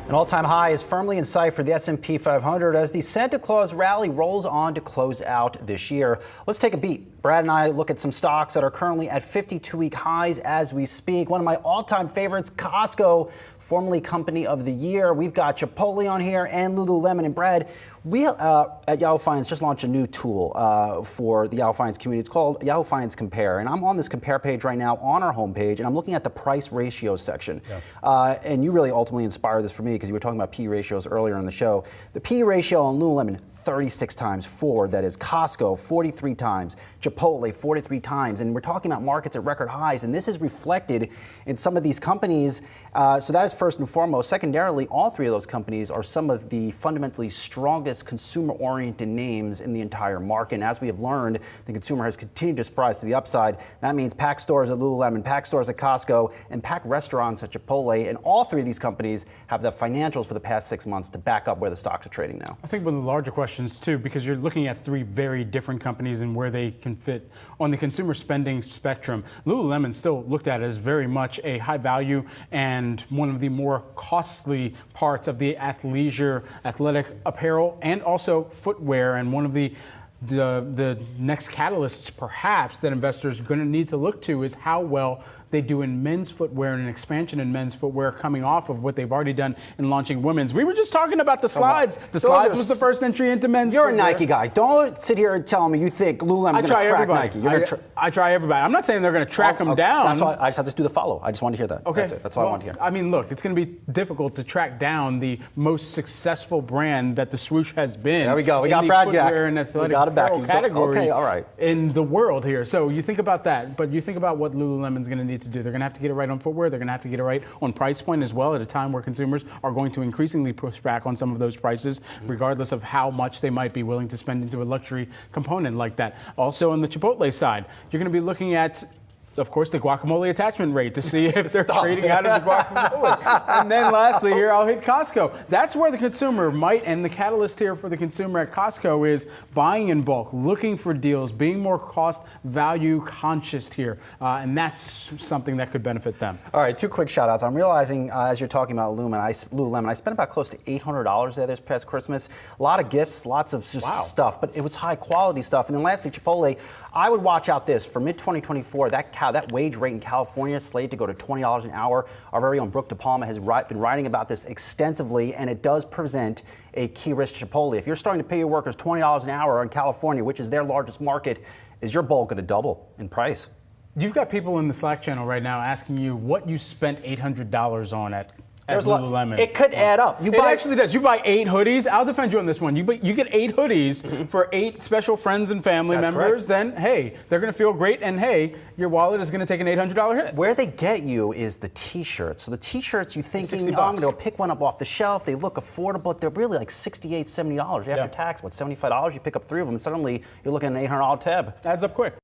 An all-time high is firmly in sight for the S&P 500 as the Santa Claus rally rolls on to close out this year. Let's take a beat. Brad and I look at some stocks that are currently at 52-week highs as we speak. One of my all-time favorites, Costco, formerly Company of the Year. We've got Chipotle on here and Lululemon. And Brad, we at Yahoo Finance just launched a new tool for the Yahoo Finance community. It's called Yahoo Finance Compare. And I'm on this Compare page right now on our homepage, and I'm looking at the price ratio section. Yeah. And you really ultimately inspired this for me because you were talking about P ratios earlier in the show. The P ratio on Lululemon, 36 times. Ford, that is. Costco, 43 times. Chipotle, 43 times. And we're talking about markets at record highs. And this is reflected in some of these companies. So that is first and foremost. Secondarily, all three of those companies are some of the fundamentally strongest consumer-oriented names in the entire market. And as we have learned, the consumer has continued to surprise to the upside. That means packed stores at Lululemon, packed stores at Costco, and packed restaurants at Chipotle. And all three of these companies have the financials for the past 6 months to back up where the stocks are trading now. I think one of the larger questions, too, because you're looking at three very different companies and where they can fit on the consumer spending spectrum. Lululemon still looked at as very much a high value and one of the more costly parts of the athleisure, athletic apparel, and also footwear, and one of the next catalysts perhaps that investors are going to need to look to is how well they do in men's footwear and an expansion in men's footwear coming off of what they've already done in launching women's. We were just talking about the slides. The slides was the first entry into men's You're footwear. a Nike guy. Don't sit here and tell me you think Lululemon's going to track Nike. I try everybody. I'm not saying they're going to track them down. That's why I just have to do the follow. I just want to hear that. Okay. That's it. That's all I want to hear. I mean, look, it's going to be difficult to track down the most successful brand that the swoosh has been. There we go. We got Brad Jack. And athletic apparel category okay, all right. in the world here. So you think about that, but you think about what Lululemon's going to need to do. They're going to have to get it right on footwear. They're going to have to get it right on price point as well at a time where consumers are going to increasingly push back on some of those prices, regardless of how much they might be willing to spend into a luxury component like that. Also on the Chipotle side, you're going to be looking at, of course, the guacamole attachment rate to see if they're trading out of the guacamole. And then lastly here, I'll hit Costco. That's where the consumer might, and the catalyst here for the consumer at Costco is buying in bulk, looking for deals, being more cost value conscious here. And that's something that could benefit them. All right, two quick shout outs. I'm realizing as you're talking about Lululemon, I spent about close to $800 there this past Christmas. A lot of gifts, lots of just stuff, but it was high quality stuff. And then lastly, Chipotle, I would watch out this. For mid-2024, that wage rate in California is slated to go to $20 an hour. Our very own Brooke DePalma has been writing about this extensively, and it does present a key risk to Chipotle. If you're starting to pay your workers $20 an hour in California, which is their largest market, is your bowl going to double in price? You've got people in the Slack channel right now asking you what you spent $800 on at Lululemon. It could add up. It actually does. You buy 8 hoodies. I'll defend you on this one. You get 8 hoodies for 8 special friends and family members. Correct. Then, hey, they're going to feel great. And, hey, your wallet is going to take an $800 hit. Where they get you is the T-shirts. So the T-shirts, you're thinking, I'm going to pick one up off the shelf. They look affordable, but they're really like $68, $70. After tax, $75? You pick up 3 of them, and suddenly you're looking at an $800 tab. Adds up quick.